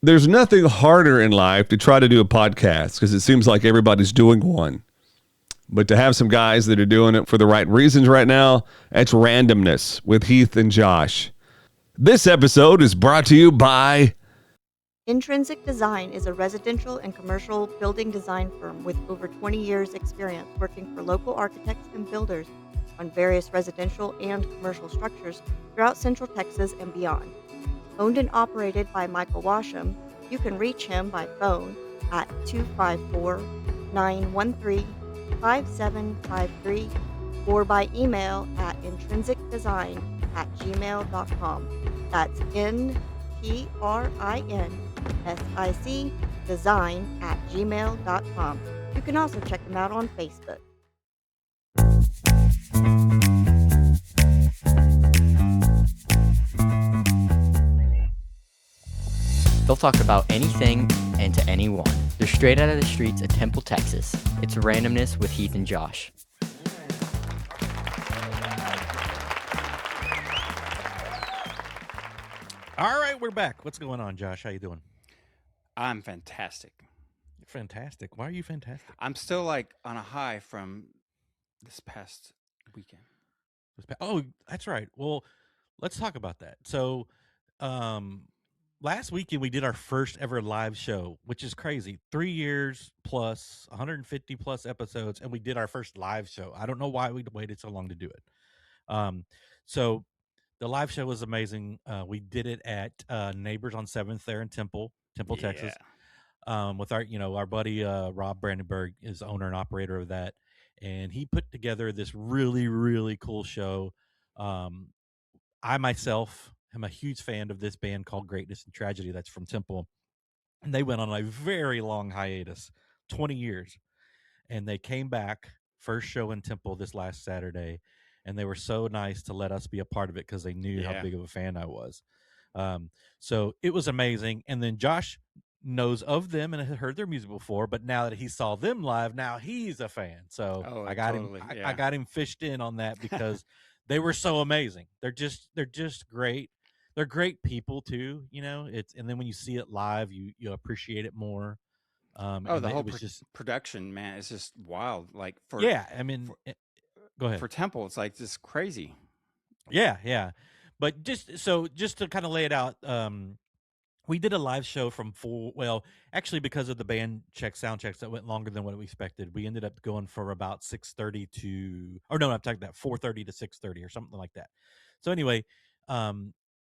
There's nothing harder in life to try to do a podcast because it seems like everybody's doing one. But to have some guys that are doing it for the right reasons right now, that's Randomness with Heath and Josh. This episode is brought to you by Intrinsic Design is a residential and commercial building design firm with over 20 years experience working for local architects and builders on various residential and commercial structures throughout Central Texas and beyond. Owned and operated by Michael Washam, you can reach him by phone at 254-913-5753 or by email at intrinsicdesign@gmail.com. That's NTRINSIC design@gmail.com. You can also check them out on Facebook. They'll talk about anything and to anyone. They're straight out of the streets of Temple, Texas. It's Randomness with Heath and Josh. All right, we're back. What's going on, Josh? How you doing? I'm fantastic. You're fantastic. Why are you fantastic? I'm still like on a high from this past weekend. Oh, that's right. Well, let's talk about that. So, last weekend we did our first ever live show, which is crazy. 3 years plus, 150 plus episodes, and we did our first live show. I don't know why we waited so long to do it. So the live show was amazing. We did it at Neighbors on 7th there in Temple, Texas. With our buddy Rob Brandenburg is owner and operator of that, and he put together this really, really cool show. I myself am a huge fan of this band called Greatness and Tragedy that's from Temple, and they went on a very long hiatus, 20 years, and they came back, first show in Temple this last Saturday, and they were so nice to let us be a part of it because they knew how big of a fan I was. So it was amazing. And then Josh knows of them and had heard their music before, but now that he saw them live, now he's a fan. So I got him. I got him fished in on that because they were so amazing. They're just great. They're great people too. And then when you see it live, you appreciate it more. The whole production, man, it's just wild. Like go ahead. For Temple, it's like just crazy. Yeah. But just to kind of lay it out, we did a live show from actually because of the sound checks that went longer than what we expected. We ended up going for about 4:30 to 6:30 or something like that. So anyway,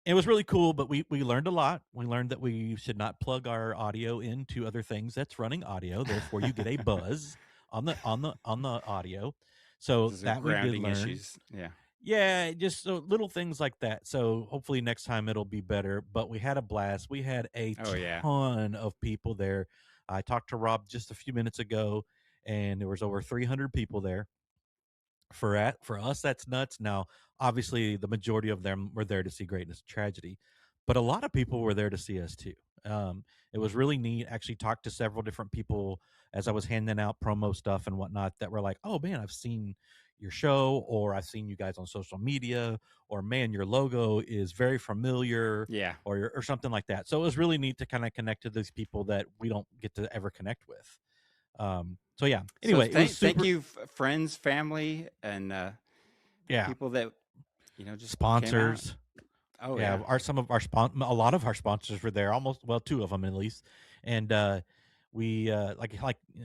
it was really cool, but we learned a lot. We learned that we should not plug our audio into other things that's running audio. Therefore, you get a buzz on the audio. So that we did learn. Issues. Yeah, just little things like that. So hopefully next time it'll be better. But we had a blast. We had a ton of people there. I talked to Rob just a few minutes ago, and there was over 300 people there. For us, that's nuts. Now, obviously, the majority of them were there to see Greatness and Tragedy, but a lot of people were there to see us too. It was really neat. Actually, talked to several different people as I was handing out promo stuff and whatnot that were like, "Oh man, I've seen your show, or I've seen you guys on social media, or man, your logo is very familiar, or something like that." So it was really neat to kind of connect to these people that we don't get to ever connect with. So yeah. Anyway, thank you, friends, family, and people that just sponsors. Oh yeah, a lot of our sponsors were there. Two of them at least, and we like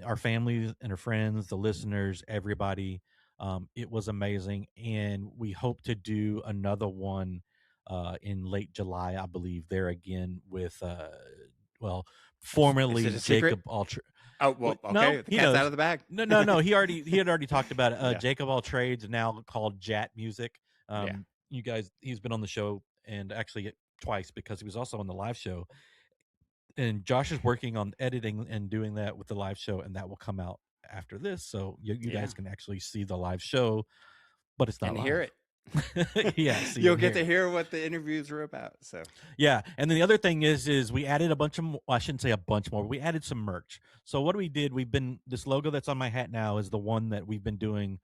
our families and our friends, the listeners, everybody. It was amazing, and we hope to do another one in late July, I believe. There again with formerly Jacob Altrade. Oh well, okay. The cat's out of the bag. No. He had already talked about it. Jacob Altrades, now called Jat Music. You guys, he's been on the show and actually twice because he was also on the live show. And Josh is working on editing and doing that with the live show, and that will come out after this, so you guys can actually see the live show, but it's not and live. Hear it. So you'll get to hear what the interviews are about. So and then the other thing is we added a bunch of I shouldn't say a bunch more, but we added some merch. So what we did, this logo that's on my hat now is the one that we've been doing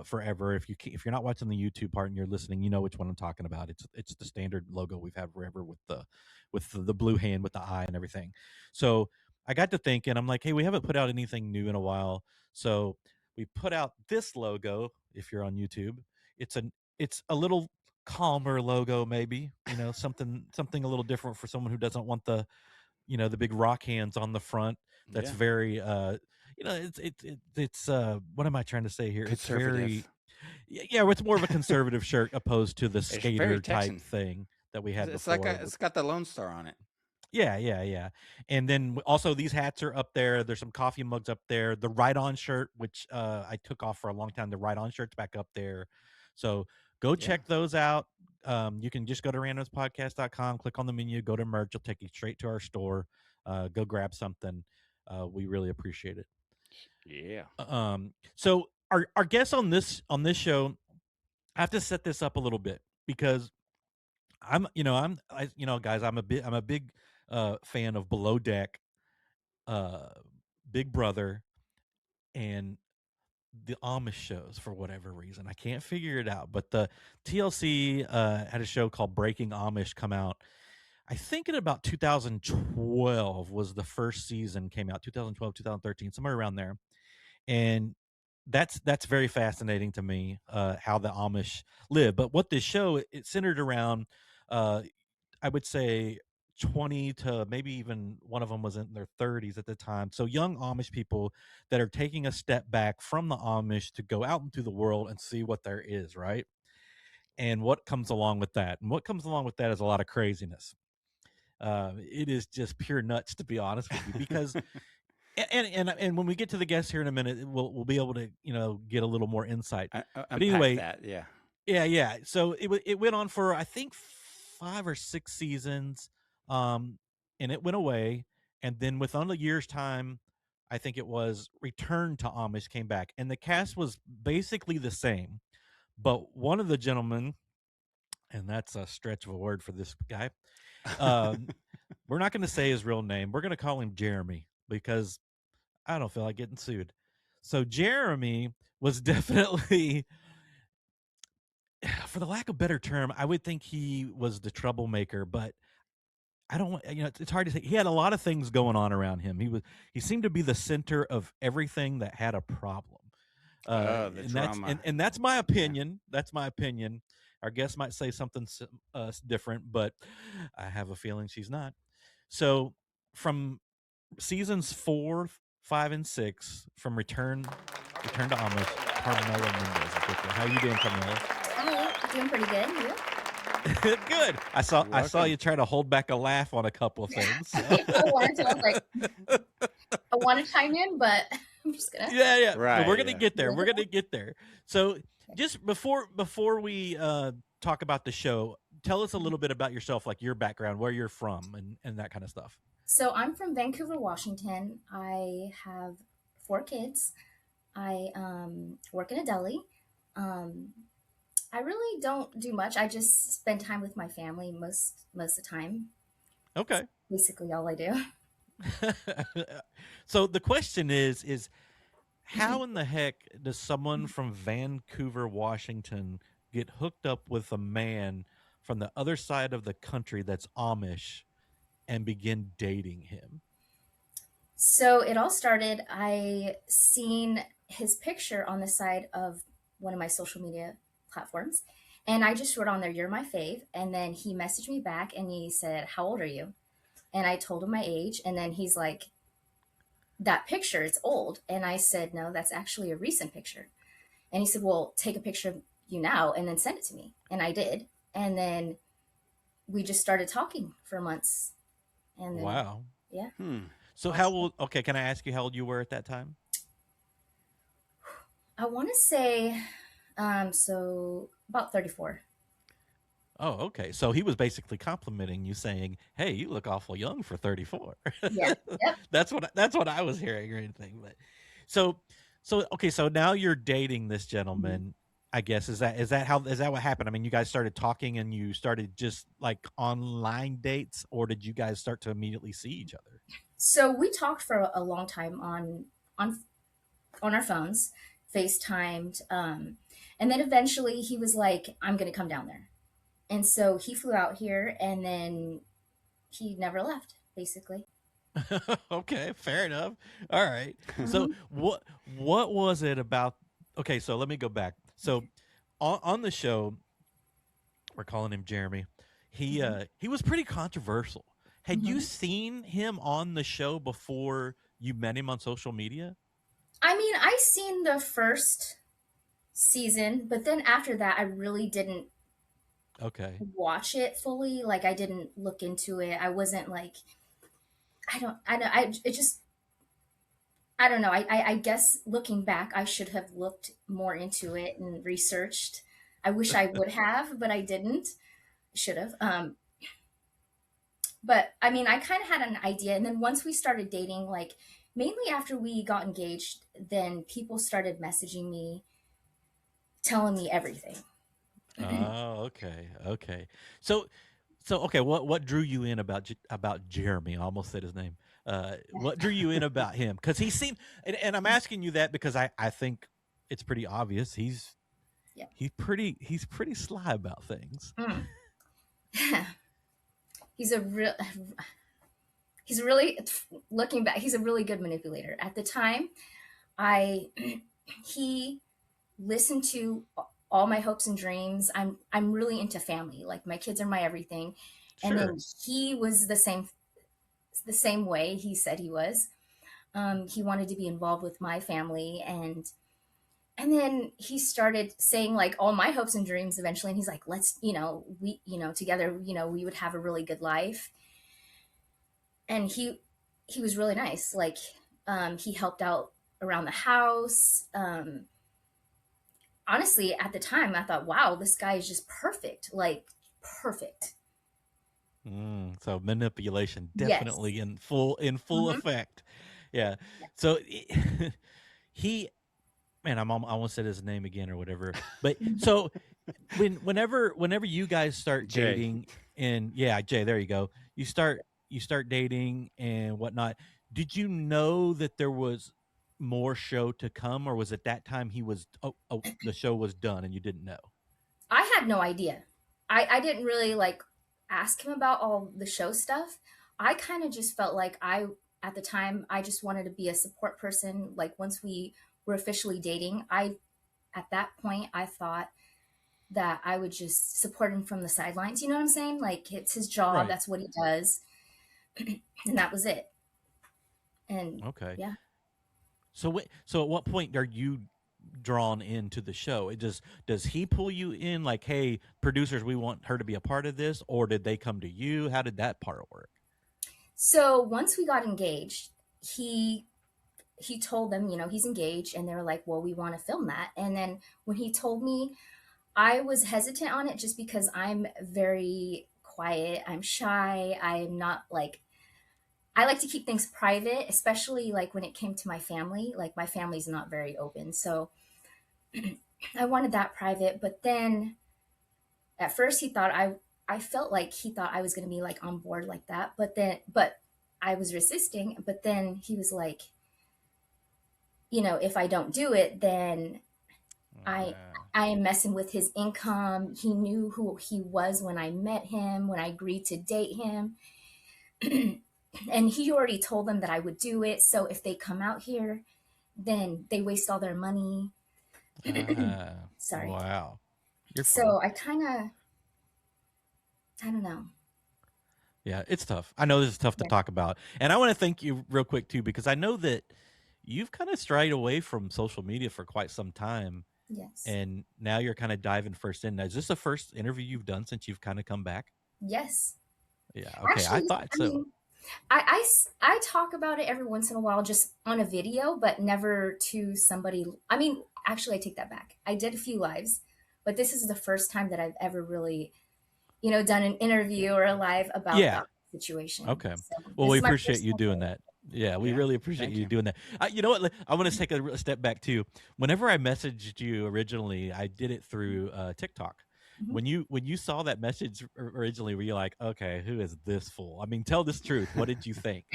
forever. If you're not watching the YouTube part and you're listening, you know which one I'm talking about. It's the standard logo we've had forever with the with the blue hand with the eye and everything. So I got to thinking, I'm like, hey, we haven't put out anything new in a while. So we put out this logo. If you're on YouTube, it's a little calmer logo, maybe, something a little different for someone who doesn't want the the big rock hands on the front. That's very it's what am I trying to say here? It's very it's more of a conservative shirt opposed to the skater type thing that we had before. It's got the Lone Star on it. Yeah. And then also these hats are up there. There's some coffee mugs up there. The Right On shirt, which I took off for a long time, the Right On shirt's back up there. So go check those out. You can just go to randomspodcast.com, click on the menu, go to merch. It'll take you straight to our store. Go grab something. We really appreciate it. Yeah. So our guests on this show, I have to set this up a little bit because guys, I'm a big fan of Below Deck, Big Brother, and the Amish shows for whatever reason. I can't figure it out. But the TLC had a show called Breaking Amish come out. I think in about 2012 was the first season came out, 2012, 2013, somewhere around there. And that's very fascinating to me, how the Amish live. But what this show, it centered around, I would say 20 to maybe even one of them was in their 30s at the time. So young Amish people that are taking a step back from the Amish to go out into the world and see what there is, right? And what comes along with that. And what comes along with that is a lot of craziness. It is just pure nuts, to be honest with you, because and when we get to the guests here in a minute, we'll be able to get a little more insight. But anyway, that yeah. So it went on for I think 5 or 6 seasons, and it went away, and then within a year's time, I think it was Return to Amish came back, and the cast was basically the same, but one of the gentlemen, and that's a stretch of a word for this guy. We're not going to say his real name. We're going to call him Jeremy because I don't feel like getting sued. So Jeremy was definitely, for the lack of a better term, I would think he was the troublemaker, but I don't want, it's hard to say. He had a lot of things going on around him. He seemed to be the center of everything that had a problem. That's my opinion. That's my opinion. Our guest might say something different, but I have a feeling she's not. So from seasons 4, 5, and 6, from Return to Amish, Carmela Mendez is with you. How you doing, Carmela? Hi, doing pretty good. You? Good. I saw you try to hold back a laugh on a couple of things. So. I want to chime in, but I'm just gonna. Yeah. Right. We're gonna get there. We're gonna get there. So just before we talk about the show, tell us a little bit about yourself, like your background, where you're from, and that kind of stuff. So I'm from Vancouver, Washington. I have 4 kids. I work in a deli. I really don't do much. I just spend time with my family most of the time. Okay. That's basically all I do. So the question is how in the heck does someone from Vancouver, Washington get hooked up with a man from the other side of the country that's Amish and begin dating him? So it all started, I seen his picture on the side of one of my social media platforms, and I just wrote on there, "You're my fave." And then he messaged me back and he said, "How old are you?" And I told him my age, and then he's like, "That picture, it's old." And I said, "No, that's actually a recent picture." And he said, "Well, take a picture of you now and then send it to me." And I did. And then we just started talking for months. And then, wow. Yeah. So how old, okay, can I ask you how old you were at that time? I want to say, so about 34. Oh, okay. So he was basically complimenting you, saying, "Hey, you look awful young for 34." Yeah. Yep. That's what I was hearing or anything. But so okay. So now you're dating this gentleman. Mm-hmm. I guess is that what happened? I mean, you guys started talking and you started just like online dates, or did you guys start to immediately see each other? So we talked for a long time on our phones, FaceTimed, and then eventually he was like, "I'm going to come down there." And so he flew out here, and then he never left, basically. Okay, fair enough. All right. So what was it about? Okay, so let me go back. So on the show, we're calling him Jeremy. He was pretty controversial. Had you seen him on the show before you met him on social media? I mean, I seen the first season, but then after that, I really didn't watch it fully. Like, I didn't look into it. I wasn't like, I don't know. I guess looking back, I should have looked more into it and researched. I wish I would have, but I didn't. Should have. But I mean, I kind of had an idea. And then once we started dating, like mainly after we got engaged, then people started messaging me, telling me everything. Oh, okay. So okay, what drew you in about Jeremy? I almost said his name. What drew you in about him? Because he seemed, and I'm asking you that because I think it's pretty obvious he's pretty sly about things. He's really, looking back, he's a really good manipulator. At the time, he listened to all my hopes and dreams. I'm really into family. Like, my kids are my everything. Sure. And then he was the same way he said he was. He wanted to be involved with my family, and then he started saying like all my hopes and dreams eventually. And he's like, let's, we, together, we would have a really good life. And he was really nice. Like, he helped out around the house. Honestly, at the time, I thought, wow, this guy is just perfect. Like, perfect. So manipulation definitely in full effect. Yeah. So he, man, I almost said his name again or whatever. But so whenever you guys start dating, and Jay, there you go. You start dating and whatnot. Did you know that there was more show to come, or was it that time he was the show was done and you didn't know? I had no idea. I didn't really like ask him about all the show stuff. I kind of just felt like at the time, I just wanted to be a support person. Like, once we were officially dating, at that point, I thought that I would just support him from the sidelines. You know what I'm saying? Like, it's his job. Right. That's what he does. And that was it. And yeah. So at what point are you drawn into the show? Does he pull you in like, hey, producers, we want her to be a part of this, or did they come to you? How did that part work? So once we got engaged, he told them, he's engaged, and they were like, well, we want to film that. And then when he told me, I was hesitant on it just because I'm very quiet. I'm shy. I'm not like, I like to keep things private, especially like when it came to my family. Like, my family's not very open. So I wanted that private. But then at first he thought I felt like he thought I was going to be like on board like that. But I was resisting. But then he was like, if I don't do it, then I am messing with his income. He knew who he was when I met him, when I agreed to date him. And he already told them that I would do it. So if they come out here, then they waste all their money. Sorry. Wow. So I don't know. Yeah, it's tough. I know this is tough to talk about. And I want to thank you real quick too, because I know that you've kind of strayed away from social media for quite some time. Yes. And now you're kind of diving first in. Now, is this the first interview you've done since you've kind of come back? Yes. Yeah. Okay. Actually, I thought so. Mean, I talk about it every once in a while, just on a video, but never to somebody. I mean, actually, I take that back. I did a few lives, but this is the first time that I've ever really, done an interview or a live about that situation. Okay. So well, we appreciate you doing that. Yeah, we really appreciate you doing that. You know what? I want to take a step back too. Whenever I messaged you originally, I did it through TikTok. Mm-hmm. When you saw that message originally, were you like, okay, who is this fool? I mean, tell this truth. What did you think?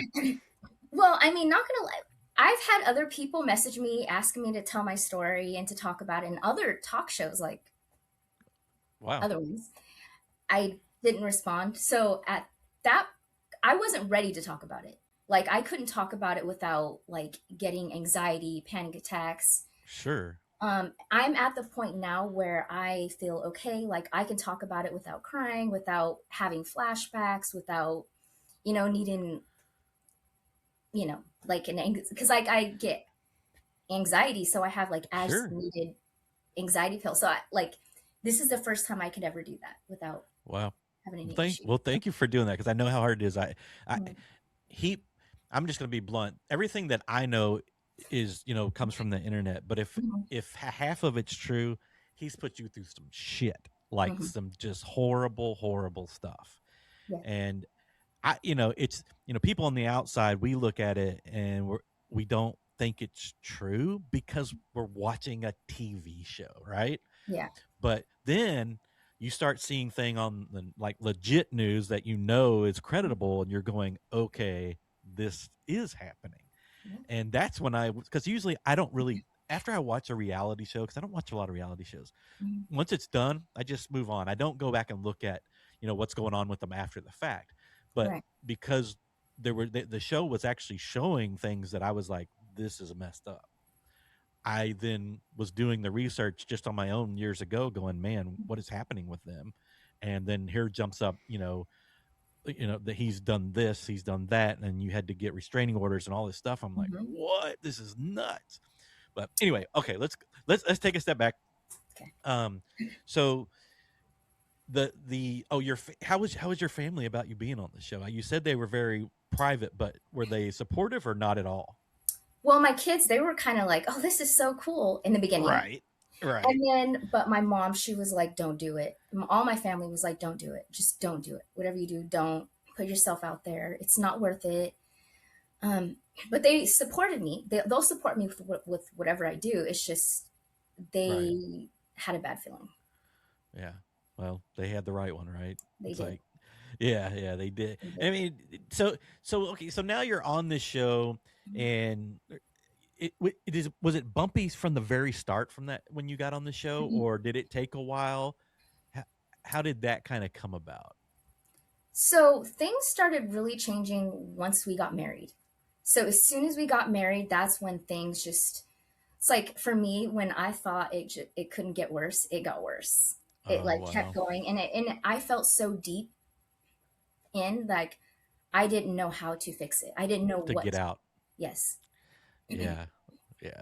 Well, I mean, not gonna lie. I've had other people message me asking me to tell my story and to talk about it in other talk shows, like other ones. I didn't respond. So at that I wasn't ready to talk about it. Like, I couldn't talk about it without like getting anxiety, panic attacks. Sure. I'm at the point now where I feel okay. Like, I can talk about it without crying, without having flashbacks, without, needing, like because like I get anxiety. So I have like as needed anxiety pills. So this is the first time I could ever do that without having any issues. Well, thank you for doing that, because I know how hard it is. I'm just going to be blunt. Everything that I know is, comes from the internet. But if half of it's true, he's put you through some shit, like some just horrible stuff. Yeah. And it's, people on the outside, we look at it and we don't think it's true because we're watching a TV show, right? Yeah. But then you start seeing thing on the like legit news that is creditable, and you're going, okay, this is happening. Yeah. And that's when because usually I don't really, after I watch a reality show, because I don't watch a lot of reality shows, once it's done, I just move on. I don't go back and look at, what's going on with them after the fact. But because the show was actually showing things that I was like, this is messed up. I then was doing the research just on my own years ago, going, man, what is happening with them? And then here jumps up, that he's done this, he's done that, and you had to get restraining orders and all this stuff. I'm like, what? This is nuts. But anyway, okay, let's take a step back. Okay. So how was your family about you being on the show? You said they were very private, but were they supportive or not at all? Well, my kids, they were kind of like, oh, this is so cool in the beginning. Right. And then, but my mom, she was like, don't do it. All my family was like, don't do it. Just don't do it. Whatever you do, don't put yourself out there. It's not worth it. But they supported me. They'll support me with whatever I do. It's just they had a bad feeling. Yeah. Well, they had the right one, right? They did. Yeah, they did. I mean, so okay, so now you're on this show, and was it bumpy from the very start from that when you got on the show, or did it take a while? How did that kind of come about? So things started really changing once we got married. So as soon as we got married, that's when things it's like, for me, when I thought it couldn't get worse, it got worse. It kept going, and I felt so deep in, like, I didn't know how to fix it. I didn't know what to get out. Yes. Yeah.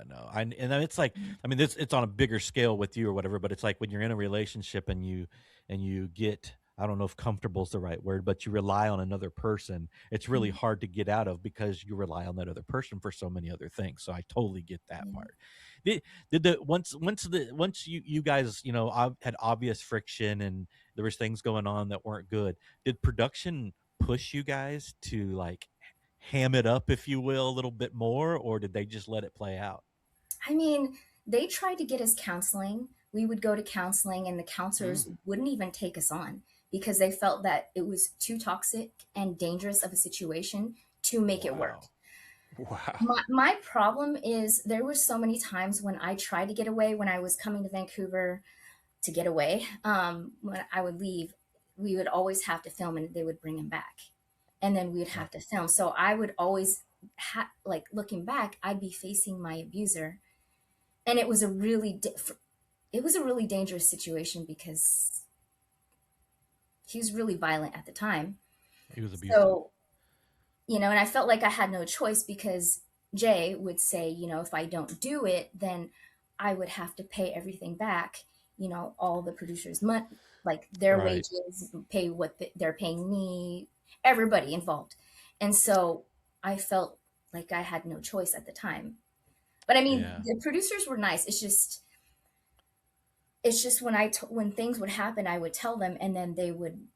No. And it's like, I mean, it's on a bigger scale with you or whatever, but it's like when you're in a relationship and you get, I don't know if comfortable is the right word, but you rely on another person. It's really hard to get out of because you rely on that other person for so many other things. So I totally get that part. Once you guys, had obvious friction and there was things going on that weren't good, did production push you guys to like ham it up, if you will, a little bit more, or did they just let it play out? I mean, they tried to get us counseling. We would go to counseling, and the counselors wouldn't even take us on because they felt that it was too toxic and dangerous of a situation to make it work. Wow. My problem is there were so many times when I tried to get away, when I was coming to Vancouver to get away. When I would leave, we would always have to film, and they would bring him back, and then we would have to film. So I would always like, looking back, I'd be facing my abuser, and it was a really dangerous situation because he was really violent at the time. He was abusive. So, and I felt like I had no choice because Jay would say, if I don't do it, then I would have to pay everything back, all the producers' money, like their wages, pay what they're paying me, everybody involved. And so I felt like I had no choice at the time. But I mean, the producers were nice. It's just when things would happen, I would tell them, and then they would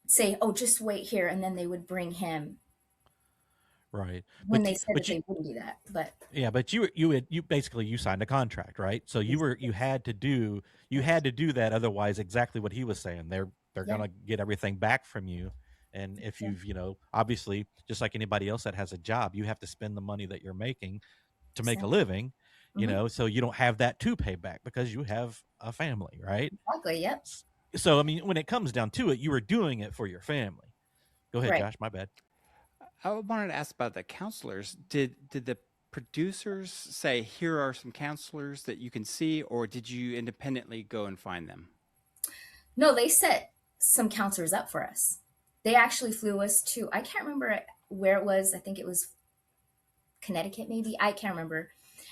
say, oh, just wait here. And then they would bring him. Right. When they said that they wouldn't do that, but yeah, but you basically you signed a contract, right? So you had to do that. Otherwise, exactly what he was saying, they're gonna get everything back from you. And if you've, obviously, just like anybody else that has a job, you have to spend the money that you're making to make a living, so you don't have that to pay back because you have a family, right? Exactly. Yep. So, I mean, when it comes down to it, you were doing it for your family. Go ahead, Right. Josh. My bad. I wanted to ask about the counselors. Did the producers say, here are some counselors that you can see, or did you independently go and find them? No, they set some counselors up for us. They actually flew us to, I can't remember where it was. I think it was Connecticut, maybe. I can't remember.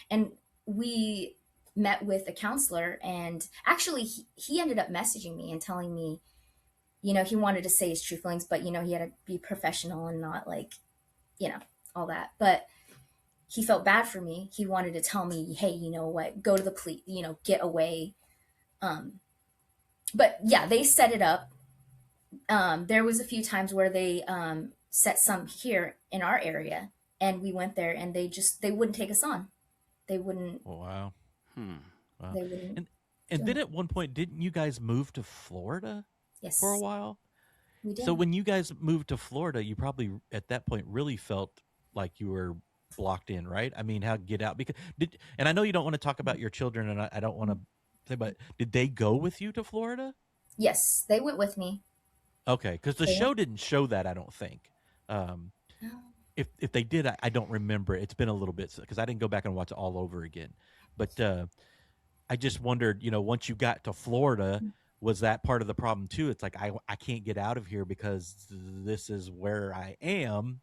And we met with a counselor, and actually he ended up messaging me and telling me, you know, he wanted to say his true feelings, but, you know, he had to be professional and not like, you know, all that. But he felt bad for me. He wanted to tell me, hey, you know what, go to the police, you know, get away. But yeah, they set it up. There was a few times where they set some here in our area, and we went there, and they wouldn't take us on. They wouldn't. Oh, wow. Wow. They wouldn't. And then at one point, didn't you guys move to Florida? Yes. For a while? We did. So when you guys moved to Florida, you probably at that point really felt like you were blocked in, right? I mean, how to get out? Because and I know you don't want to talk about your children, and I don't want to say, but did they go with you to Florida? Yes, they went with me. Okay, because the show didn't show that, I don't think. If they did, I don't remember. It's been a little bit because I didn't go back and watch it all over again. But I just wondered, you know, once you got to Florida, was that part of the problem too? It's like I can't get out of here because this is where I am,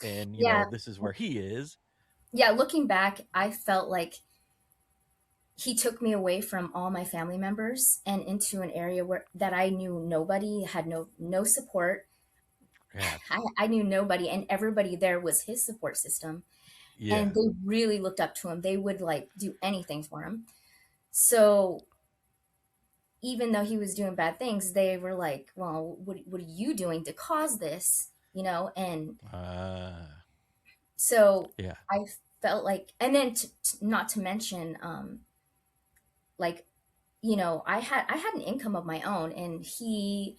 and you know this is where he is. Yeah, looking back, I felt like he took me away from all my family members and into an area where that I knew nobody, had no support. Yeah. I knew nobody, and everybody there was his support system. Yeah. And they really looked up to him. They would like do anything for him. So even though he was doing bad things, they were like, well, what are you doing to cause this? You know? And so yeah. I felt like, and then not to mention, like, you know, I had an income of my own, and he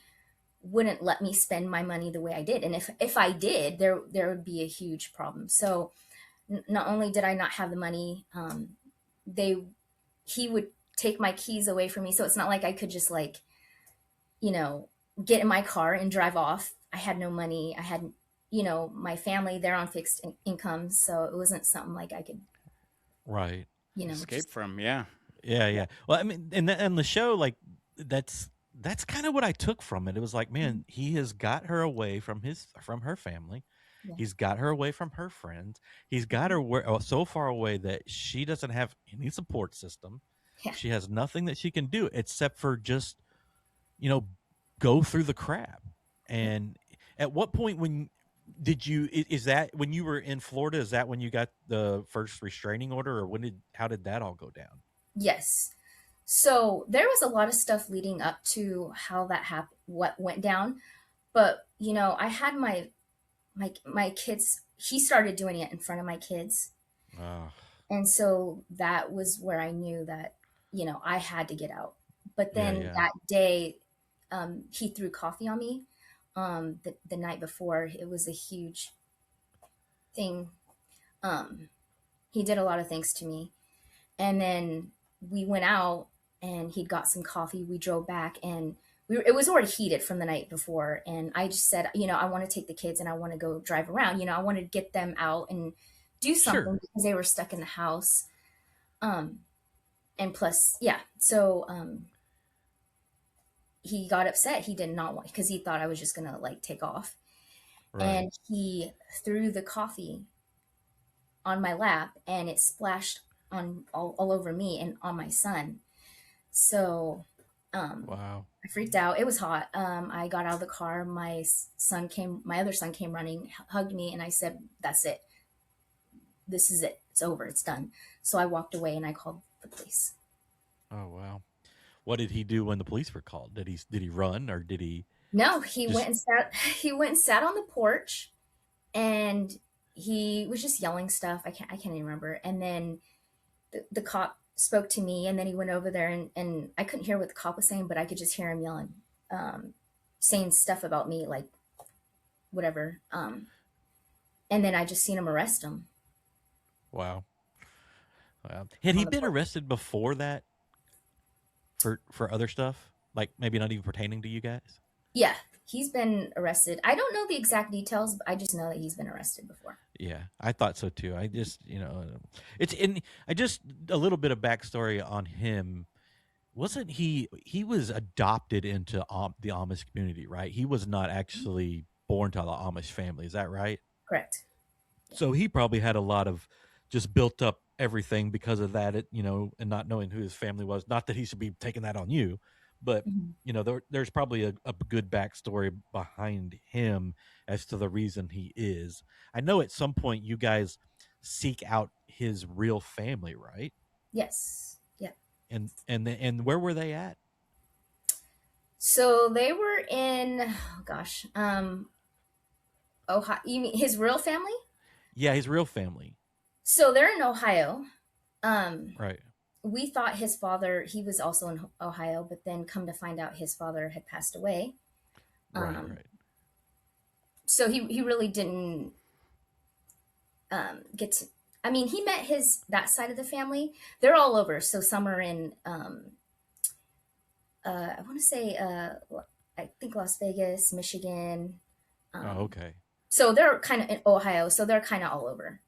wouldn't let me spend my money the way I did. And if I did, there would be a huge problem. So not only did I not have the money, he would take my keys away from me. So it's not like I could just like, you know, get in my car and drive off. I had no money. I had, you know, my family, they're on fixed income. So it wasn't something like I could, right, you know, escape from. Yeah. Well, I mean, and the show, like, that's kind of what I took from it. It was like, man, he has got her away from her family. Yeah. He's got her away from her friends. He's got her so far away that she doesn't have any support system. Yeah. She has nothing that she can do except for just, you know, go through the crap. And at what point is that when you were in Florida, is that when you got the first restraining order, or how did that all go down? Yes. So there was a lot of stuff leading up to how that happened, what went down. But, you know, I had my kids, he started doing it in front of my kids. And so that was where I knew that, you know, I had to get out. But then that day, he threw coffee on me. The night before, it was a huge thing. He did a lot of things to me. And then we went out, and he'd got some coffee. We drove back, and it was already heated from the night before. And I just said, you know, I want to take the kids and I want to go drive around. You know, I want to get them out and do something because they were stuck in the house. And plus, yeah. So he got upset. He did not want, because he thought I was just going to like take off. Right. And he threw the coffee on my lap, and it splashed on all over me and on my son. So wow, I freaked out. It was hot. I got out of the car. My other son came running, hugged me, and I said, that's it. This is it. It's over. It's done. So I walked away, and I called the police. Oh, wow. What did he do when the police were called? Did he run, or did he? No, he went and sat on the porch, and he was just yelling stuff. I can't even remember. And then the cop spoke to me, and then he went over there, and I couldn't hear what the cop was saying, but I could just hear him yelling, saying stuff about me, like whatever. And then I just seen him arrest him. Wow. Had he been arrested before that for other stuff? Like maybe not even pertaining to you guys? Yeah, he's been arrested. I don't know the exact details, but I just know that he's been arrested before. Yeah, I thought so too. I just, it's in. I just a little bit of backstory on him. Wasn't he? He was adopted into the Amish community, right? He was not actually born to the Amish family. Is that right? Correct. Yeah. So he probably had a lot of just built up everything because of that, and not knowing who his family was. Not that he should be taking that on you, but Mhm. there's probably a good backstory behind him as to the reason he is. I know at some point you guys seek out his real family, right? Yes. Yeah. And where were they at? So they were in, oh gosh, Ohio. You mean his real family? Yeah, his real family. So they're in Ohio. Um, Right. we thought his father, he was also in Ohio, but then come to find out his father had passed away. Right, Um, right. so he really didn't get to, I mean, he met that side of the family. They're all over. So some are in, I want to say, I think Las Vegas, Michigan. Oh, okay. So they're kind of in Ohio. So they're kind of all over.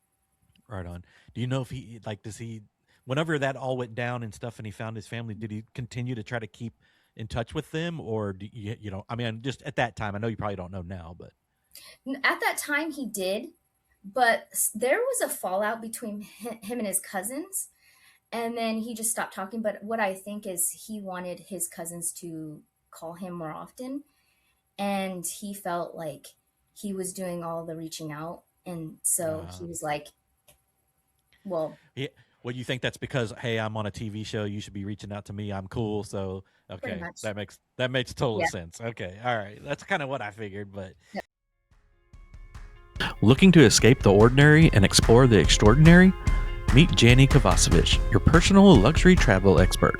Right on. Do you know if he does he whenever that all went down and stuff and he found his family, did he continue to try to keep in touch with them, or do I mean, just at that time, I know you probably don't know now, but At that time, he did, but there was a fallout between him and his cousins, and then he just stopped talking. But what I think is he wanted his cousins to call him more often, and he felt like he was doing all the reaching out, and so he was like, well, yeah. Well, you think that's because, hey, I'm on a TV show, you should be reaching out to me. I'm cool, so pretty okay, much. that makes total Yeah. sense. Okay, all right, that's kind of what I figured, but. Yeah. Looking to escape the ordinary and explore the extraordinary? Meet Jani Kovacevic, your personal luxury travel expert.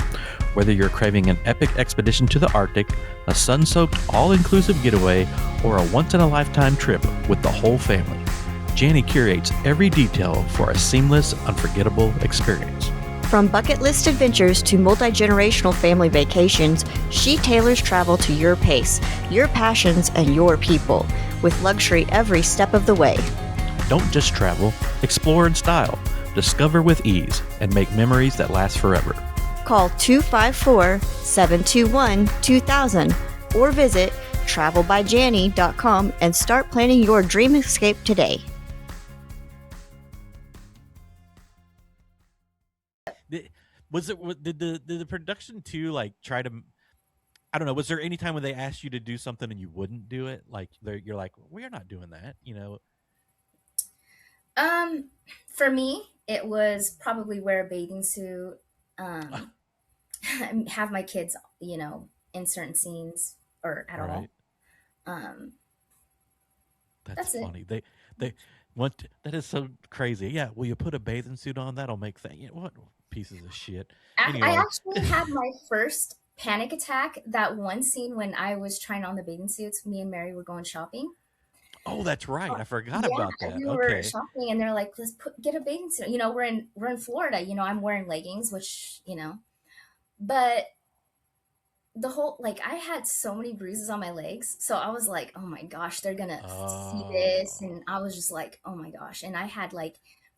Whether you're craving an epic expedition to the Arctic, a sun-soaked all-inclusive getaway, or a once-in-a-lifetime trip with the whole family, Jani curates every detail for a seamless, unforgettable experience. From bucket list adventures to multi-generational family vacations, she tailors travel to your pace, your passions, and your people, with luxury every step of the way. Don't just travel, explore in style, discover with ease, and make memories that last forever. Call 254-721-2000 or visit travelbyjanny.com and start planning your dream escape today. Did the production too try to, I don't know, was there any time when they asked you to do something and you wouldn't do it, like you're like, we're not doing that, For me, it was probably wear a bathing suit, have my kids, in certain scenes or at all. Right. That's That's it. funny. They want that is so crazy. Yeah, will you put a bathing suit on? That'll make things. What pieces of shit. I Anyway, actually had my first panic attack that one scene when I was trying on the bathing suits. Me and Mary were going shopping. oh, that's right. I forgot Yeah, about that. we were Okay. shopping, and they're like, "Let's get a bathing suit." We're in Florida. I'm wearing leggings, which but the whole I had so many bruises on my legs, so I was like, "Oh my gosh, they're gonna see this," Oh, and I was just like, "Oh my gosh!" And I had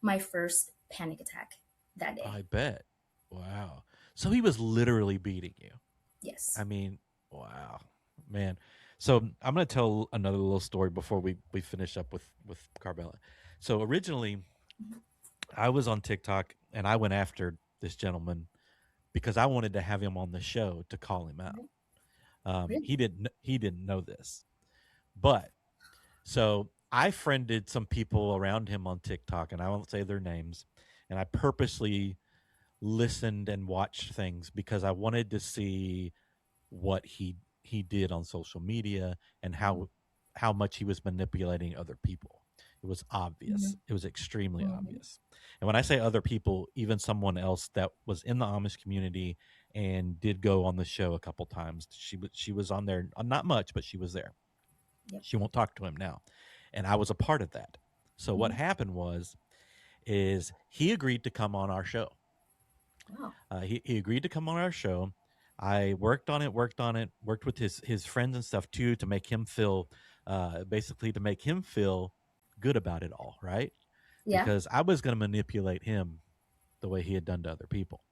my first panic attack that day. I bet. Wow. So he was literally beating you. Yes. I mean, wow, man. So I'm gonna tell another little story before we finish up with Carmela. So originally, I was on TikTok and I went after this gentleman because I wanted to have him on the show to call him out. Really? He didn't know this, but so I friended some people around him on TikTok, and I won't say their names. And I purposely listened and watched things because I wanted to see what he did on social media and how much he was manipulating other people. It was obvious. Mhm. It was extremely Mhm. obvious. And when I say other people, even someone else that was in the Amish community and did go on the show a couple times. She was on there, not much, but she was there. Yep. She won't talk to him now. And I was a part of that. So what happened is he agreed to come on our show. Wow. He agreed to come on our show, I worked on it, worked with his friends and stuff too to make him feel, basically to make him feel good about it all, right? Yeah. Because I was going to manipulate him the way he had done to other people.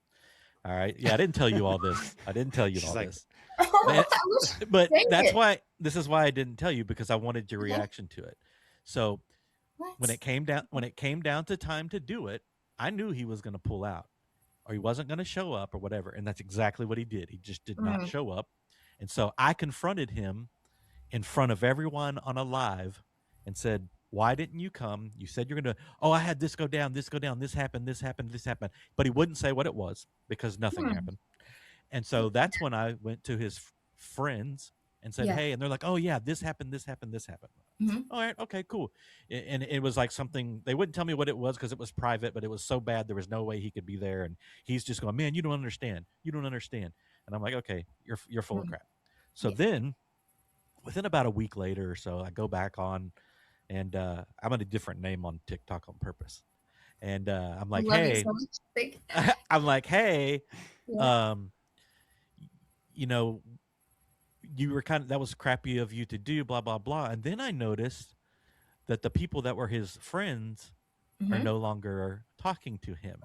All right. Yeah, I didn't tell you all this. I didn't tell you She's all like, this. I But wish. but Dang that's it. why this is why I didn't tell you, because I wanted your Okay. reaction to it. So when What? it came down to time to do it, I knew he was going to pull out or he wasn't going to show up or whatever, and that's exactly what he did. He just did not Mm. show up. And so I confronted him in front of everyone on a live and said, "Why didn't you come? You said you're going to, oh, I had this go down, this happened, this happened, this happened." But he wouldn't say what it was because nothing Hmm. happened. And so that's when I went to his friends and said, Yeah. "Hey," and they're like, "Oh yeah, this happened, this happened, this happened." Hmm. All right, okay, cool. And it was like something they wouldn't tell me what it was because it was private, but it was so bad there was no way he could be there. And he's just going, "Man, you don't understand. You don't understand." And I'm like, "Okay, you're full of Mm. crap." So Yeah. then, within about a week later or so, I go back on, and I'm at a different name on TikTok on purpose. And I'm I like, love you "Hey," so much. Like, I'm like, "Hey, yeah. um, you know, you were kind of that was crappy of you to do, blah blah blah." And then I noticed that the people that were his friends are Hmm. no longer talking to him.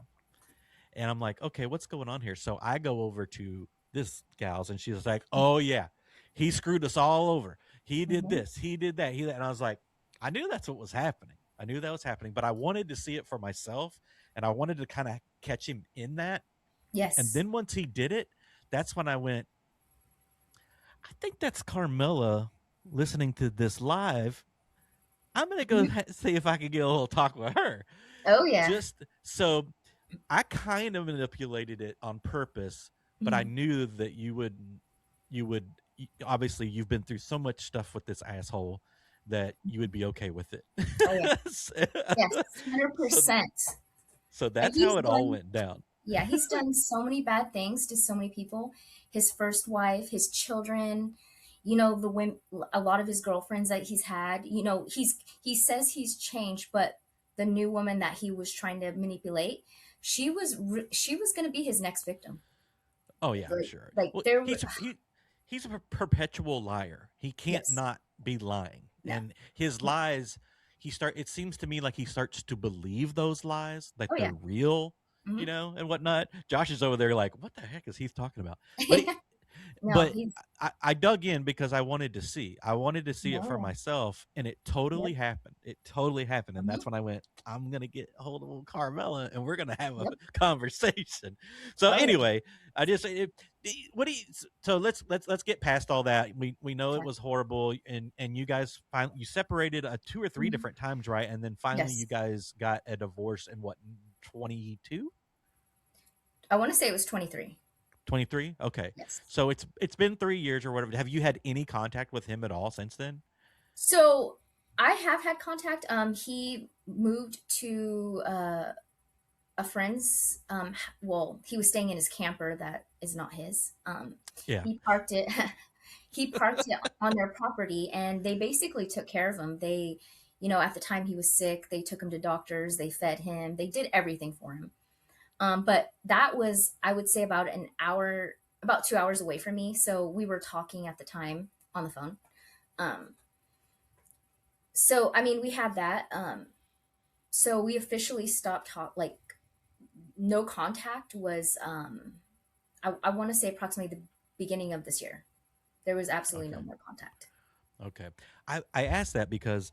And I'm like, "Okay, what's going on here?" So I go over to this gal's and she's like, "Oh yeah, he screwed us all over. He did Hmm. this, he did that, he that." And I was like, I knew that's what was happening. I knew that was happening, but I wanted to see it for myself and I wanted to kind of catch him in that. And Yes. then once he did it, that's when I went, I think that's Carmela listening to this live. I'm gonna go Mhm. see if I can get a little talk with her. Oh yeah. Just so I kind of manipulated it on purpose, but I Mhm. knew that obviously you've been through so much stuff with this asshole that you would be okay with it. Oh yeah. Yes. so 100%. so And that's he's how it all done. went down. Yeah, he's done so many bad things to so many people. His first wife, his children, the women, a lot of his girlfriends that he's had. He says he's changed, but the new woman that he was trying to manipulate, she was going to be his next victim. Oh yeah, I'm Like, sure. like Well, there, he's a perpetual liar. He can't yes, not be lying, no, and his no. lies. It seems to me like he starts to believe those lies, like Oh they're yeah. real, Hmm. and whatnot. Josh is over there like, what the heck is he talking about? But No, but he's I dug in because I wanted to see. I wanted to see it for no. myself, and it Yep. totally happened. It totally happened, and Hmm. that's when I went. I'm gonna get a hold of Carmela, and we're gonna have a Yep. conversation. So Oh yeah. anyway, I just what do you? So let's get past all that. We know it Okay. was horrible, and you guys finally you separated two or three Mhm. different times, right? And then finally you Yes. guys got a divorce in what 22. I want to say it was 23. 23? Okay. Yes. So it's been 3 years or whatever. Have you had any contact with him at all since then? So I have had contact. He moved to a friend's. Well, he was staying in his camper that is not his. Yeah. He parked it. He parked it on their property, and they basically took care of him. At the time he was sick, they took him to doctors. They fed him. They did everything for him. But that was, I would say, about an hour, about 2 hours away from me. So we were talking at the time on the phone. Um, so I mean, we had that. So we officially stopped like no contact was I want to say approximately the beginning of this year. There was absolutely no Okay. more contact. Okay. I asked that because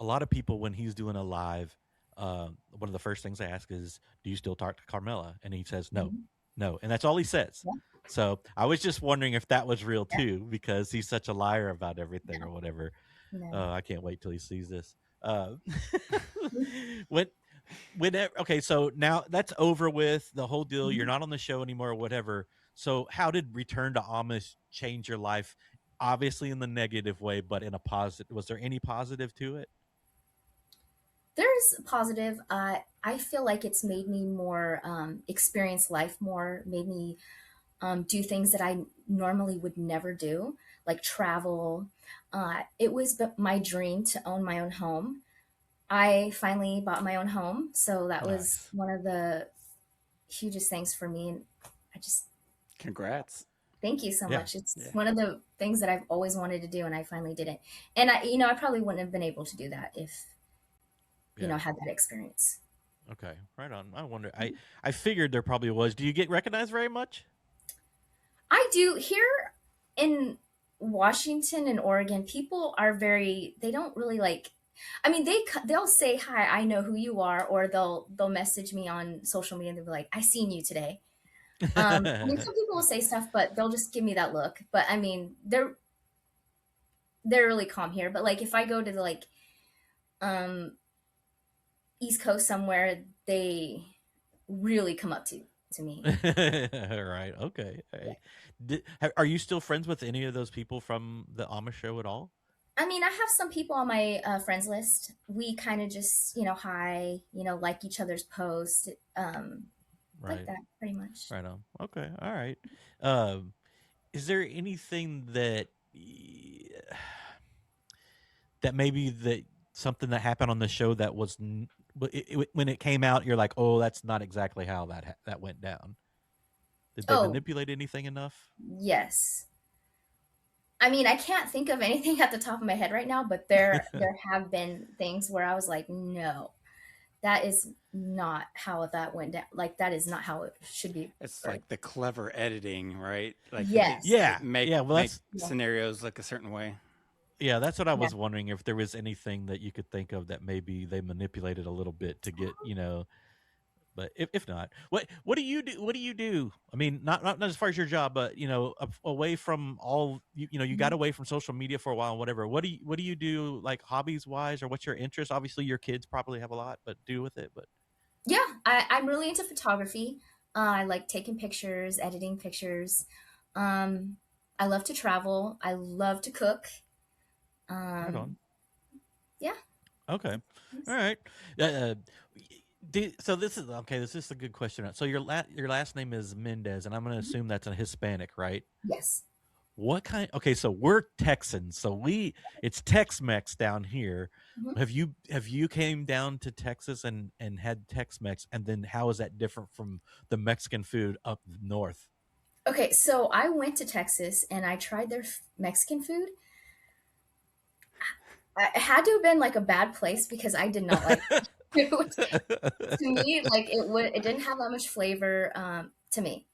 a lot of people when he's doing a live, one of the first things I ask is, "Do you still talk to Carmela?" And he says, "No, Mhm. no," and that's all he says. Yeah, So I was just wondering if that was real yeah, too, because he's such a liar about everything or whatever. no. I can't wait till he sees this. when okay, so now that's over with the whole deal. You're Mhm. not on the show anymore or whatever. So how did Return to Amish change your life? Obviously in the negative way, but in a positive. Was there any positive to it? There's positive. I feel like it's made me more experience life more, made me do things that I normally would never do, like travel. It was my dream to own my own home. I finally bought my own home, so that was Nice. one of the hugest things for me. And I just congrats. Thank you so Yeah. much. It's Yeah. one of the things that I've always wanted to do, and I finally did it. And I probably wouldn't have been able to do that if, Yeah. had that experience. Okay. Right on. I wonder. I figured there probably was. Do you get recognized very much? I do here in Washington and Oregon. People are they don't really like. I mean, they'll say hi, I know who you are, or they'll message me on social media and they'll be like, I seen you today. I mean, some people will say stuff, but they'll just give me that look. But I mean, they're really calm here. But like if I go to the um East Coast somewhere, they really come up to me. Right. Okay. Yeah. Are you still friends with any of those people from the Amish show at all? I mean, I have some people on my friends list. We kind of just, hi, like each other's posts, Right. like that, pretty much. Right on. Okay. All right. Is there anything that maybe that something that happened on the show that was when it came out, you're like, oh, that's not exactly how that went down. Did they Oh, manipulate anything enough? yes. I mean, I can't think of anything at the top of my head right now, but there have been things where I was like, no, that is not how that went down. Like that is not how it should be. It's like the clever editing, right? Like Yes. Yeah. make Yeah. Well, make that's scenarios look a certain way. yeah. That's what I Yeah. was wondering, if there was anything that you could think of that maybe they manipulated a little bit to get, But if not, what do you do? What do you do? I mean, not as far as your job, but away from all you got away from social media for a while, whatever. What do you do, like hobbies wise, or what's your interest? Obviously, your kids probably have a lot, but do with it. But Yeah, I'm really into photography. I like taking pictures, editing pictures. I love to travel. I love to cook. right on. Yeah. Okay. All right. So this is okay. This is a good question. So your last name is Mendez, and I'm going to assume that's a Hispanic, right? Yes. What kind? Okay, so we're Texans, so it's Tex-Mex down here. Mhm. Have you came down to Texas and had Tex-Mex, and then how is that different from the Mexican food up north? Okay, so I went to Texas and I tried their Mexican food. It had to have been like a bad place because I did not like it. To me, like it didn't have that much flavor to me.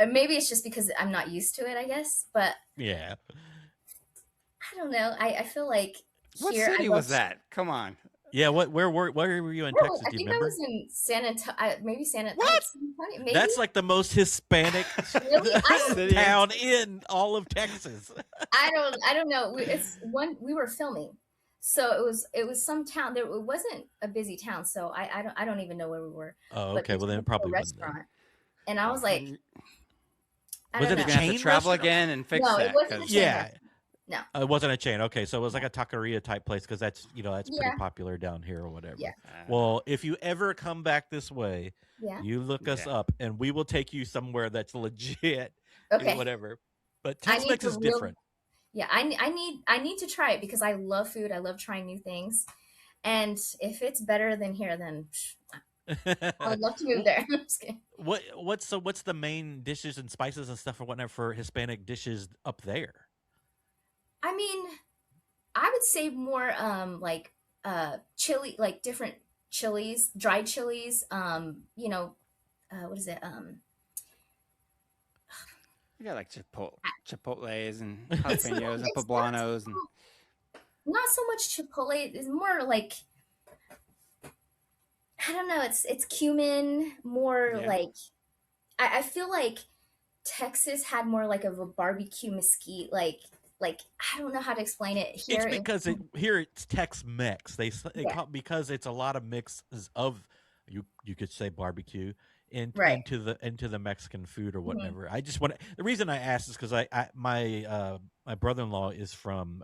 Maybe it's just because I'm not used to it, I guess. But Yeah. I don't know. I feel like What here city I was that? Come on. Yeah. Where were you in No, Texas? I Do you think I remember? was in San Antonio. Maybe San What? Antonio. Maybe. That's like the most Hispanic Really? City. town in all of Texas. I don't know. We were filming, so it was some town. It wasn't a busy town, so I don't even know where we were. Oh, But okay. they Well, then took it us to a probably wasn't then. restaurant, and I was like, I Was don't it know. a You're gonna have chain to travel restaurant? again and fix No, it that. wasn't a 'cause- chain. Yeah. No. It wasn't a chain. Okay, so it was like a taqueria type place, because that's that's pretty Yeah. popular down here or whatever. Yeah. Well, if you ever come back this way, Yeah. you look us Yeah. up, and we will take you somewhere that's legit, Okay. whatever. But I need Tex-Mex the is real. different. Yeah, I need to try it because I love food. I love trying new things, and if it's better than here, then I would love to move there. I'm just kidding. What's the main dishes and spices and stuff or whatnot for Hispanic dishes up there? I mean, I would say more like chili, like different chilies, dried chilies. What is it? You got like chipotles and jalapenos and It's not poblanos and not so much chipotle. It's more like I don't know. It's cumin. More Yeah. like I feel like Texas had more like of a barbecue mesquite. Like I don't know how to explain it here. It's because here it's Tex-Mex. They Yeah. call, because it's a lot of mixes of you could say barbecue Right. into the Mexican food or Mhm. whatever. I just want the reason I asked is because my brother-in-law is from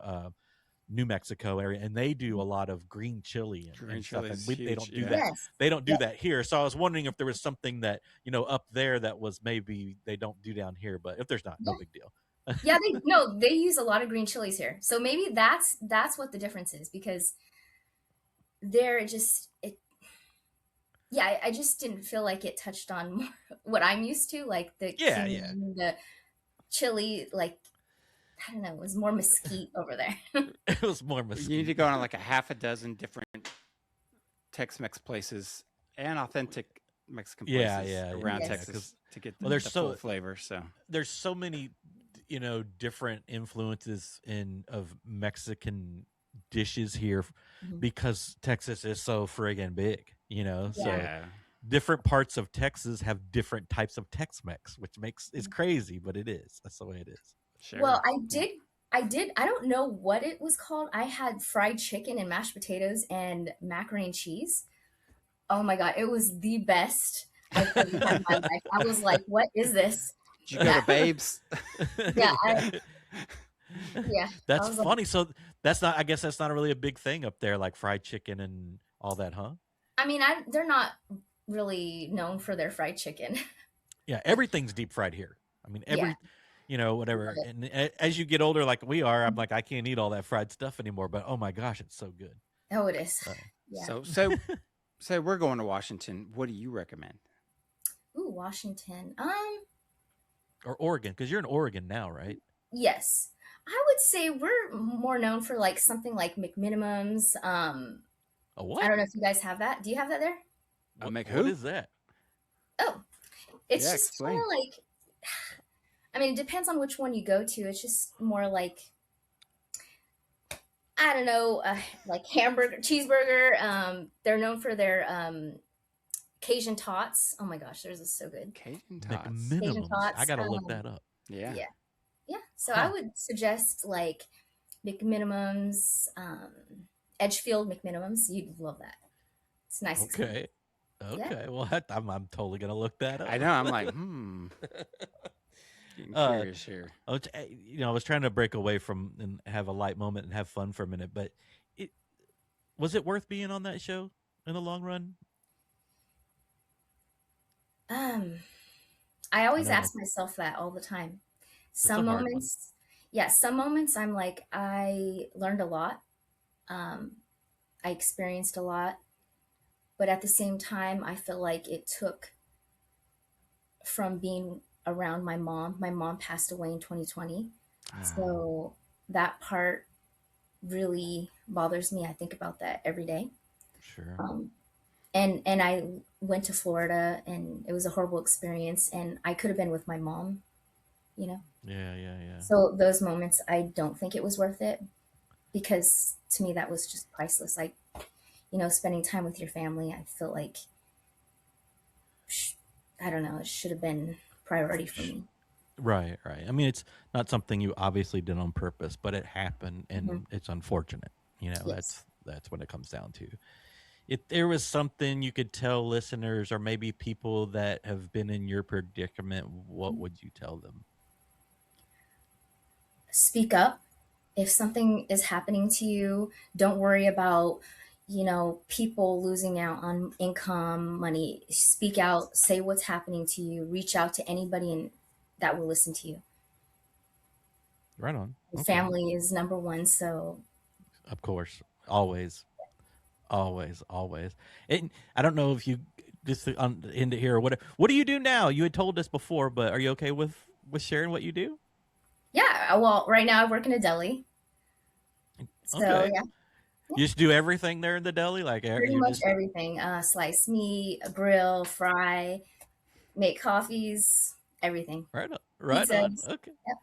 New Mexico area, and they do a lot of green chili Green and stuff, chili and is they huge, don't do yeah. that. Yes. They don't do Yeah. that here. So I was wondering if there was something that up there that was maybe they don't do down here. But if there's not, no Yeah. big deal. Yeah, they use a lot of green chilies here. So maybe that's what the difference is because they're just it. Yeah, I just didn't feel like it touched on more what I'm used to, like the Yeah, cumin, chili, like, I don't know, it was more mesquite over there. It was more You need mesquite. to go on like a half a dozen different Tex-Mex places and authentic Mexican places around Yes. Texas to get well, the there's full flavor. So there's so many, different influences of Mexican dishes here Mhm. because Texas is so friggin' big, Yeah. So yeah, different parts of Texas have different types of Tex-Mex, which makes it's crazy, but it is. That's the way it is. sure. Well, I don't know what it was called. I had fried chicken and mashed potatoes and macaroni and cheese. Oh my God, it was the best I've ever had in my life. I was like, what is this? Did you go to Babes? Yeah, yeah. I That's was like, funny. So that's not. I guess that's not really a big thing up there, like fried chicken and all that, huh? I mean, they're not really known for their fried chicken. Yeah, everything's deep fried here. I mean, whatever. Love it. And as you get older, like we are, I'm like, I can't eat all that fried stuff anymore. But oh my gosh, it's so good. Oh, it is. Uh, Yeah. So we're going to Washington. What do you recommend? Ooh, Washington. or Oregon, because you're in Oregon now, right? Yes. I would say we're more known for like something like McMinimums. A what? I don't know if you guys have that. Do you have that there? What is that? Oh, it's Yeah, just explain. kind of like, I mean, it depends on which one you go to. It's just more like, I don't know, like hamburger, cheeseburger. They're known for their Cajun tots. Oh my gosh, theirs is so good. Cajun tots. Cajun McMinimums. tots. I gotta look that up. Yeah. Yeah. Yeah. So Huh. I would suggest like McMinimums, Edgefield McMinimums. You'd love that. It's nice. Okay. Okay. Well, I'm totally gonna look that up. I know. I'm like, getting curious here. I was trying to break away from and have a light moment and have fun for a minute, but was it worth being on that show in the long run? I always I know. ask myself that all the time. It's a Some hard one. moments, some moments I'm like, I learned a lot. I experienced a lot. But at the same time, I feel like it took from being around my mom. My mom passed away in 2020. So that part really bothers me. I think about that every day. Sure. And I went to Florida and it was a horrible experience and I could have been with my mom, you know? Yeah. So those moments, I don't think it was worth it because to me, that was just priceless. Like, spending time with your family, I feel like, I don't know, it should have been priority for me. Right. I mean, it's not something you obviously did on purpose, but it happened, and it's unfortunate. Yes. That's what it comes down to. If there was something you could tell listeners or maybe people that have been in your predicament, what would you tell them? Speak up. If something is happening to you, don't worry about, people losing out on income, money. Speak out, say what's happening to you, reach out to anybody that will listen to you. Right on. Okay. Family is number one. So, Of course, always. And I don't know if you just end it here or whatever. What do you do now? You had told us before, but are you okay with sharing what you do? yeah. Well, right now I work in a deli. So, Okay. yeah, You just do everything there in the deli, like pretty you're much just everything. Slice meat, grill, fry, make coffees, everything. right on. Pizzas. Okay. Yep.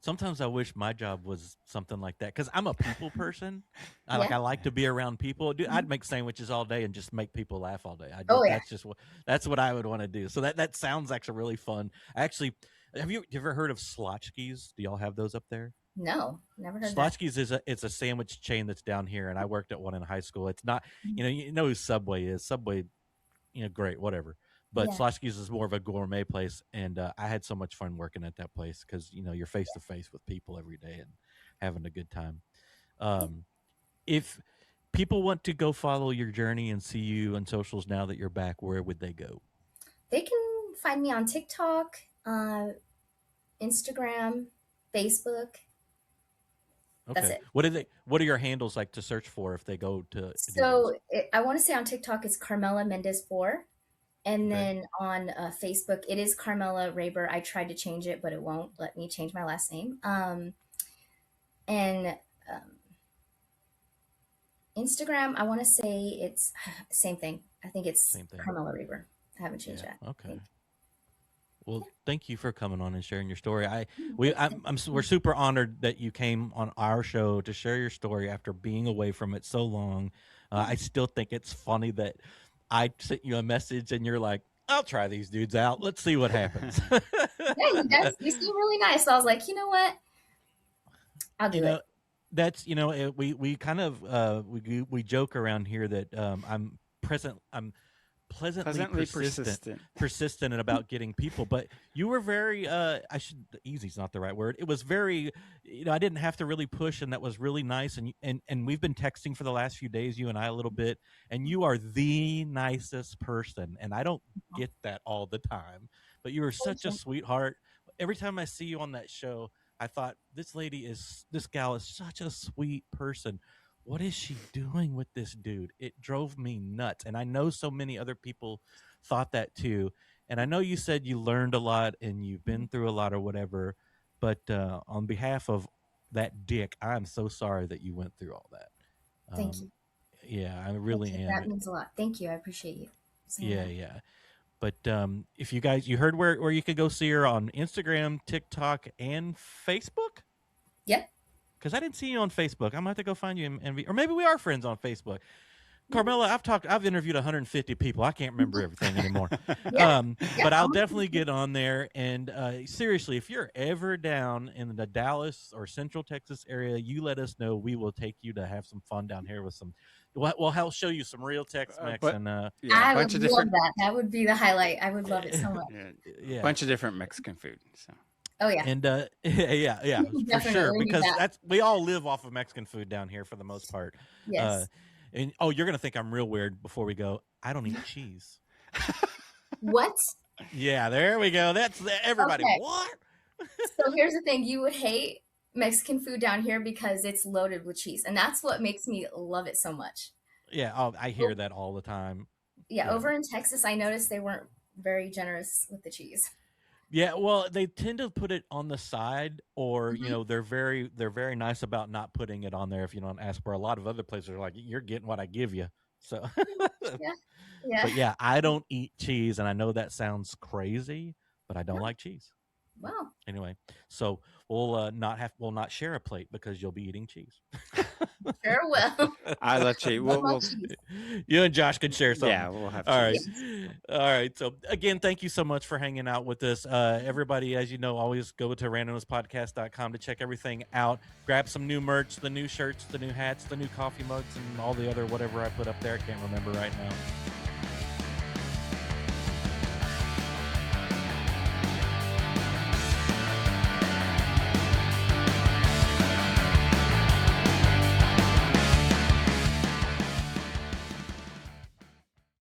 Sometimes I wish my job was something like that because I'm a people person. I Yeah. like to be around people. Dude, I'd make sandwiches all day and just make people laugh all day. Oh, yeah. That's what I would want to do. So that sounds actually really fun. Actually, have you ever heard of Slotchkis? Do y'all have those up there? No, never heard that. Slotchkis it's a sandwich chain that's down here, and I worked at one in high school. It's not, you know who Subway is. Subway, great, whatever. But Yeah. Slotchkis is more of a gourmet place, and I had so much fun working at that place because you're face to face with people every day and having a good time. If people want to go follow your journey and see you on socials now that you're back, where would they go? They can find me on TikTok, Instagram, Facebook. That's Okay. it. What are your handles like to search for if they go to? So I want to say on TikTok it's Carmela Mendez 4, And Okay. then on Facebook, it is Carmela Raber. I tried to change it, but it won't let me change my last name. And Instagram, I want to say it's same thing. I think it's Same thing. Carmela Raber. I haven't changed Yeah. that. Okay. Thank Well, thank you for coming on and sharing your story. you. We're super honored that you came on our show to share your story after being away from it so long. I still think it's funny that I sent you a message and you're like, "I'll try these dudes out. Let's see what happens." Yeah, you seem really nice. So I was like, you know what? I'll You do know, it. that's we kind of we joke around here that I'm pleasantly Pleasantly persistent persistent. persistent about getting people, but you were very I should easy's not the right word. It was very, I didn't have to really push, and that was really nice. And we've been texting for the last few days, you and I, a little bit, and you are the nicest person, and I don't get that all the time, but you are such a sweetheart. Every time I see you on that show, I thought, this gal is such a sweet person. What is she doing with this dude? It drove me nuts. And I know so many other people thought that too. And I know you said you learned a lot and you've been through a lot or whatever. But on behalf of that dick, I'm so sorry that you went through all that. Thank you. Yeah, I Thank really you. am. That means a lot. Thank you. I appreciate you saying Yeah, that. yeah. But if you heard where you could go see her on Instagram, TikTok, and Facebook? Yep. Because I didn't see you on Facebook. I'm gonna have to go find you or maybe we are friends on Facebook. Carmela, I've interviewed 150 people. I can't remember everything anymore. Yeah. But I'll definitely get on there. And seriously, if you're ever down in the Dallas or Central Texas area, you let us know. We will take you to have some fun down here with some. We'll help show you some real Tex-Mex But and yeah, I a bunch would of love different, that. That would be the highlight. I would love it so much. yeah. bunch of different Mexican food. So Oh yeah. And yeah, for sure, Definitely need because that. we all live off of Mexican food down here for the most part. Yes. And you're gonna think I'm real weird before we go. I don't eat cheese. What? Yeah, there we go. That's everybody. Okay. What? So here's the thing. You would hate Mexican food down here because it's loaded with cheese. And that's what makes me love it so much. Yeah, I hear that all the time. Yeah, over in Texas, I noticed they weren't very generous with the cheese. Yeah, well, they tend to put it on the side, or Mhm. they're very nice about not putting it on there if you don't ask for. A lot of other places are like, "You're getting what I give you." So, Yeah. Yeah. but yeah, I don't eat cheese, and I know that sounds crazy, but I don't like cheese. Wow. Anyway, so we'll not share a plate because you'll be eating cheese. Sure will. I love cheese. Love my We'll cheese. You and Josh can share something. yeah, we'll have All right. cheese. All right. So again, thank you so much for hanging out with us. Everybody, as you know, always go to randomnesspodcast.com to check everything out. Grab some new merch, the new shirts, the new hats, the new coffee mugs, and all the other whatever I put up there. I can't remember right now.